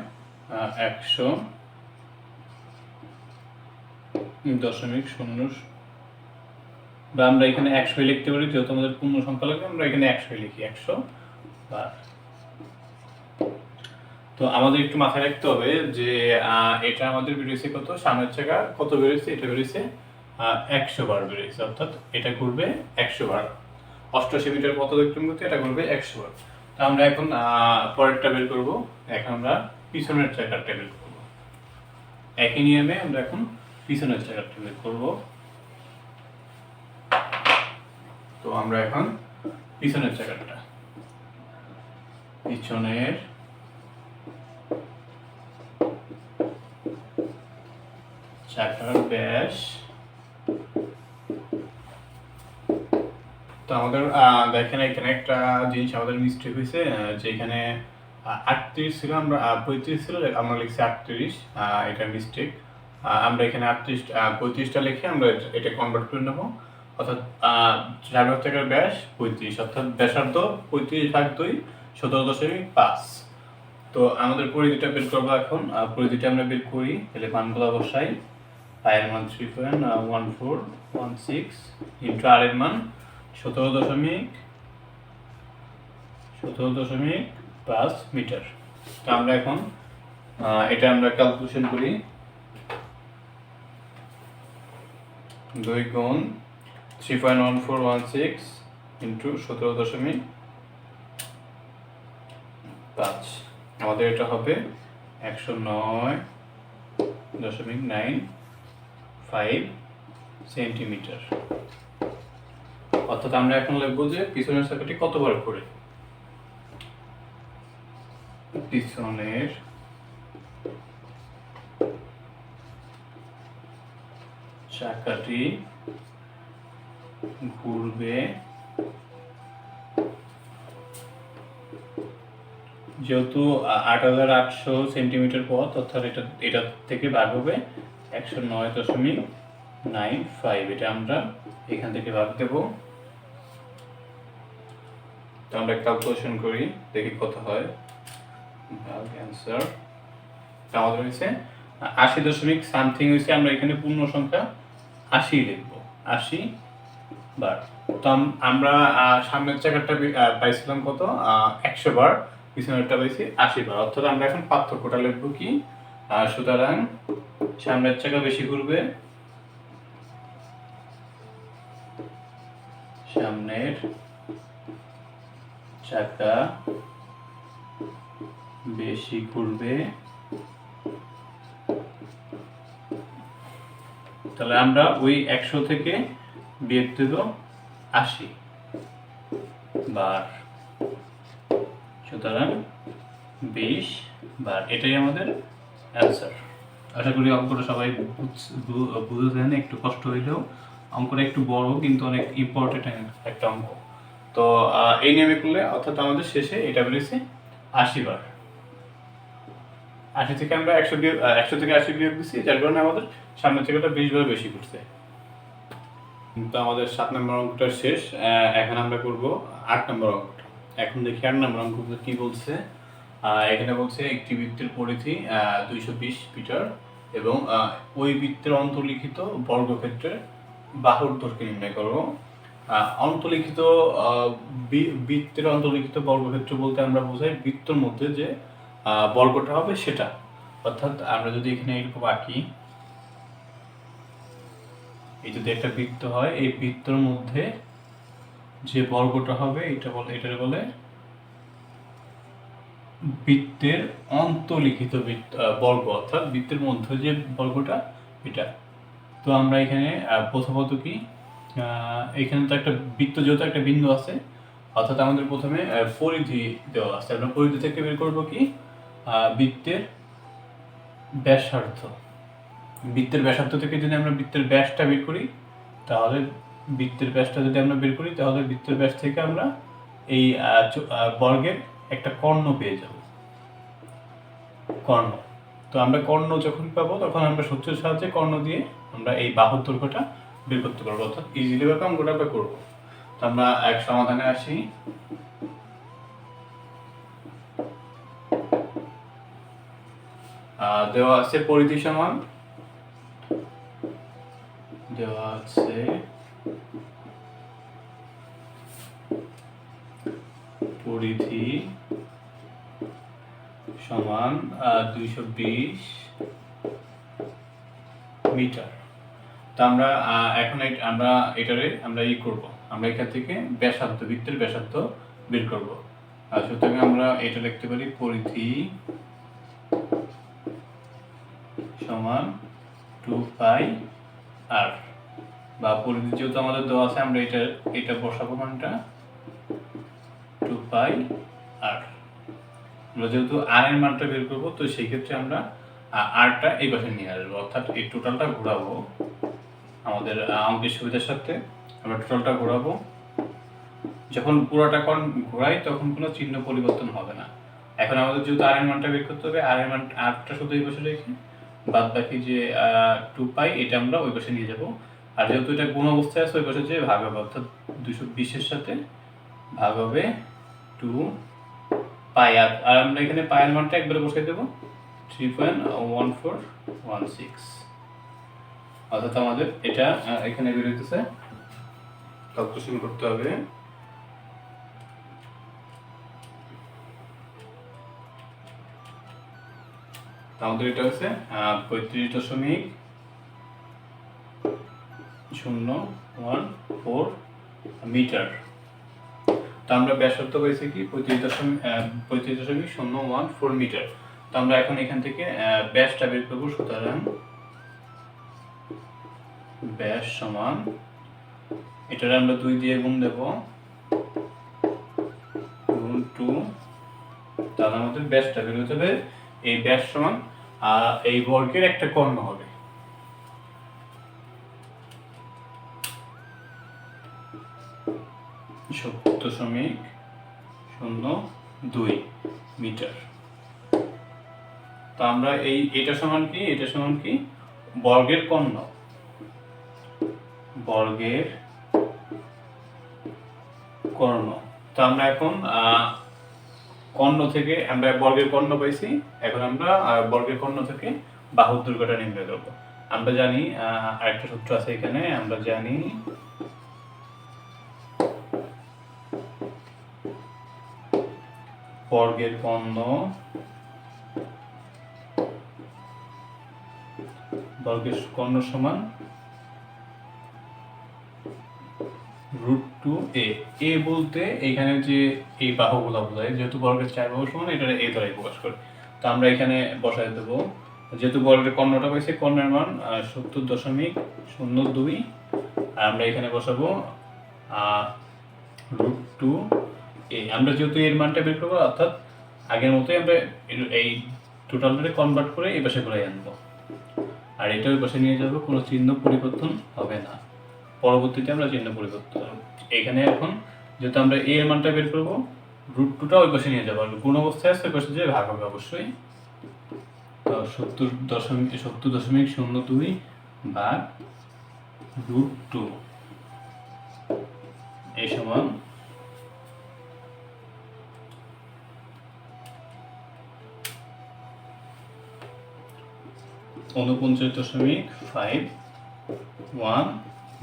100.0, বা আমরা এখানে 100 লিখতে পারি, যেহেতু আমাদের পূর্ণ সংখ্যা লাগবে আমরা এখানে 100 লিখি, 100 বার। তো আমাদের একটু মাথায় রাখতে হবে যে এটা আমাদের বেরিয়েছে কত, সামনের চাকা কত বেরিয়েছে, এটা বেরিয়েছে 100 বার বেরিয়েছে, অর্থাৎ এটা ঘুরবে 100 বার। 88 মিটার পথ অতিক্রম করতে এটা ঘুরবে 100 বার। তো আমরা এখন পরেরটা বের করব। এখন আমরা পিছনের চাকাটা বের করব, একই নিয়মে আমরা এখন পিছনের চাকাটা বের করব। তো আমরা এখন পিছনের চাকাটা, পিছনের চাকার ব্যাস, তো আমাদের দেখেন এখানে একটা জিনিস আমাদের মিস্টেক হয়েছে, যে এখানে 38 ছিল, আমরা 35 ছিল, আমরা লিখছি 38, এটা মিস্টেক। আমরা এখানে 35টা লিখে আমরা এটা কনভার্ট করে নেব, অর্থাৎ সামনের চাকার ব্যাস 35, অর্থাৎ ব্যাসার্ধ 35/2 17.5। তো আমাদের পরিধিটা বের করবো এখন। পরিধিটা আমরা বের করি, তাহলে মানগুলো বসাই। পায়ের মান 3.1416 ইন্টু আর এর মান 17.5 মিটার। তো আমরা এখন এটা আমরা ক্যালকুলেশন করি, 2 গুণ 3.1416 ইন্টু 17.5, আমাদের এটা হবে 109.95 সেন্টিমিটার। অর্থাৎ আমরা এখন লিখবো যে পিছনের চাকাটি কতবার ঘুরে, পিছনের চাকাটি ঘুরবে যেহেতু 8,800 সেন্টিমিটার পথ, অর্থাৎ এটা থেকে ভাগ হবে 109.95। এটা আমরা এখান থেকে ভাগ দেব। তো আমরা ক্যালকুলেশন করি, দেখি কত হয়। ভাগ অ্যান্সার আমাদের হয়েছে 80 দশমিক সামথিং হয়েছে। আমরা এখানে পূর্ণ সংখ্যা 80 লিখব, 80 বার। তো আমরা সামনের চাকারটা পাইছিলাম কত, 100 বার, পিছনেরটা পাইছি 80 বার। অর্থাৎ আমরা এখন পার্থক্যটা লিখব কি, সুতরাং সামনের চাকা বেশি ঘুরবে, সামনের চাকা বেশি ঘুরবে। তাহলে আমরা ওই 100 থেকে বিয়োগ দেব 80 বার, সুতরাং 20 বার। এটাই আমাদের অ্যান্সার। আশা করি অঙ্কটা সবাই বুঝেছেন। একটু কষ্ট হইলেও অঙ্কটা একটু বড়, কিন্তু অনেক ইম্পর্টেন্ট একটা অঙ্ক। তো এই নিয়মে করলে অর্থাৎ আমাদের শেষে এটা বেরিয়েছে 80 বার। 80 থেকে আমরা 100 থেকে 80 বিয়োগ দিচ্ছি, যার কারণে আমাদের সামনের চাকাটা 20 বার বেশি ঘুরছে। তো আমাদের 7 নম্বর অঙ্কটা শেষ। এখন আমরা করব 8 নম্বর অঙ্কটা। এখন দেখি 8 নম্বর অঙ্কটা কি বলছে। এখানে বলছে একটি বৃত্তের পরিধি 220 মিটার এবং ওই বৃত্তের অন্তর্লিখিত বর্গক্ষেত্রের বাহুর দৈর্ঘ্য নির্ণয় করো। অন্তর্লিখিত বৃত্তের অন্তর্লিখিত বর্গক্ষেত্র বলতে আমরা বোঝাই বৃত্তের মধ্যে যে বর্গটা হবে সেটা। অর্থাৎ আমরা যদি এখানে এরকম আঁকি, এই যদি একটা বৃত্ত হয়, এই বৃত্তের মধ্যে যে বর্গটা হবে এটার বলে বৃত্তের অন্তর্লিখিত বর্গ, অর্থাৎ বৃত্তের মধ্যে যে বর্গটা এটা। তো আমরা এখানে প্রথমত কি, এখানে তো একটা বৃত্ত, যেহেতু একটা বিন্দু আছে, অর্থাৎ আমাদের প্রথমে পরিধি দেওয়া আছে। আমরা পরিধি থেকে বের করবো কি, বৃত্তের ব্যাসার্ধ। বৃত্তের ব্যাসার্ধ থেকে যদি আমরা বৃত্তের ব্যাসটা বের করি, তাহলে বৃত্তের ব্যাসটা যদি আমরা বের করি, তাহলে বৃত্তের ব্যাস থেকে আমরা এই বর্গের একটা কর্ণ পেয়ে যাব, কর্ণ। তো আমরা কর্ণ যখন পাবো, তখন আমরা সূত্রের সাহায্যে কর্ণ দিয়ে আমরা এই বাহুর দৈর্ঘ্যটা বের করতে পারবো, অর্থাৎ ইজিলি ভাবে অঙ্কটা আমরা করবো। তো আমরা এক সমাধানে আসি। দেওয়া আছে পরিধি সমান, দেওয়া আছে পরিধি সমান 220 মিটার। তো আমরা এখন আমরা এটারে আমরা করব, আমরা এখান থেকে ব্যাসার্ধ, বৃত্তের ব্যাসার্ধ বের করব। সুতরাং আমরা এটা লিখতে পারি পরিধি সমান 2 পাই আর, বা পরিধি যেহেতু আমাদের দেওয়া আছে, আমরা এটা বসাবো, মানটা 2 পাই আর। আমরা যেহেতু আর এর মানটা বের করবো, তো সেই ক্ষেত্রে আমরা আরটা এই পাশে নিয়ে আসবো, অর্থাৎ এই টোটালটা ঘোরাবো। আমাদের অঙ্কের সুবিধার সাথে আমরা টোটালটা ঘোরাবো। যখন পুরোটা কোণ ঘোরাই, তখন কোনো চিহ্ন পরিবর্তন হবে না। এখন আমাদের যেহেতু আর এর মানটা বের করতে হবে, আর এর মান আরটা শুধু এই পাশে রেখে বাদ বাকি যে 2 পাই, এটা আমরা ওই পাশে নিয়ে যাব। আর যেহেতু এটা গুণ অবস্থায় আছে, ওই পাশে যে ভাগ হবে, অর্থাৎ 220 এর সাথে ভাগ হবে 2 পাই। আর আমরা এখানে পায়ের মানটা একবারে বসাই দেবো 3.1416। অর্থাৎ আমাদের এটা এখানে বের হইতেছে, ক্যালকুলেশন করতে হবে। আমাদের এটা হচ্ছে 35.014 মিটার। তো আমরা ব্যাসার্ধ পাইছি কি 35.014 মিটার। তো আমরা এখন এখান থেকে ব্যাসটা বের করবো। সুতরাং ব্যাস সমান, এটার আমরা 2 দিয়ে গুণ দেব, গুণ 2, তাহলে আমাদের ব্যাসটা বের হতে হবে। এই ব্যাস সমান এই বর্গের একটা কর্ণ হবে। দশমিক 0 2 মিটার। তো আমরা এটা সমান কি, এটা সমান কি, বর্গের কর্ণ, বর্গের কর্ণ। তো আমরা এখন কর্ণ থেকে আমরা বর্গের কর্ণ পাইছি, এখন আমরা বর্গের কর্ণ থেকে বাহুর দৈর্ঘ্যটা নির্ণয় করব। আমরা জানি আরেকটা সূত্র আছে এখানে, আমরা জানি বর্গের কর্ণ সমান √2a। এ বলতে এখানে যে এই বাহুগুলো বোঝায়, যেহেতু বর্গের 4 বাহু সমান, এটা a দ্বারাই প্রকাশ করে। তো আমরা এখানে বসাই দেব, যেহেতু বর্গের কর্ণটা পাইছি, কর্ণের মান 70.02, আর আমরা এখানে বসাবো √2a। আমরা যেহেতু এর মানটা বের করবো, অর্থাৎ আগের মতোই আমরা এই টোটালটাকে কনভার্ট করে এই পাশে ঘুরাই আনবো, আর এটা ওই পাশে নিয়ে যাবো, কোনো চিহ্ন পরিবর্তন হবে না। পরবর্তীতে আমরা চিহ্ন পরিবর্তন, এখানে এখন যেহেতু আমরা এর মানটা বের করবো, √2টা ওই পাশে নিয়ে যাবো, আর গুণ অবস্থায় আছে ওই পাশে যে ভাগ হবে অবশ্যই। তো 70.02 ভাগ √2 এই সমান 49.51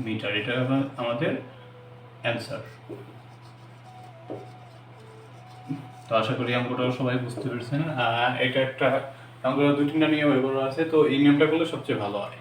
মিটার। এটা আমাদের অ্যান্সার। তো আশা করি অঙ্কটা সবাই বুঝতে পেরেছেন। এটা একটা অঙ্কটা 2-3টা নিয়ম ব্যবহার আছে, তো এই নিয়মটা করলে সবচেয়ে ভালো হয়।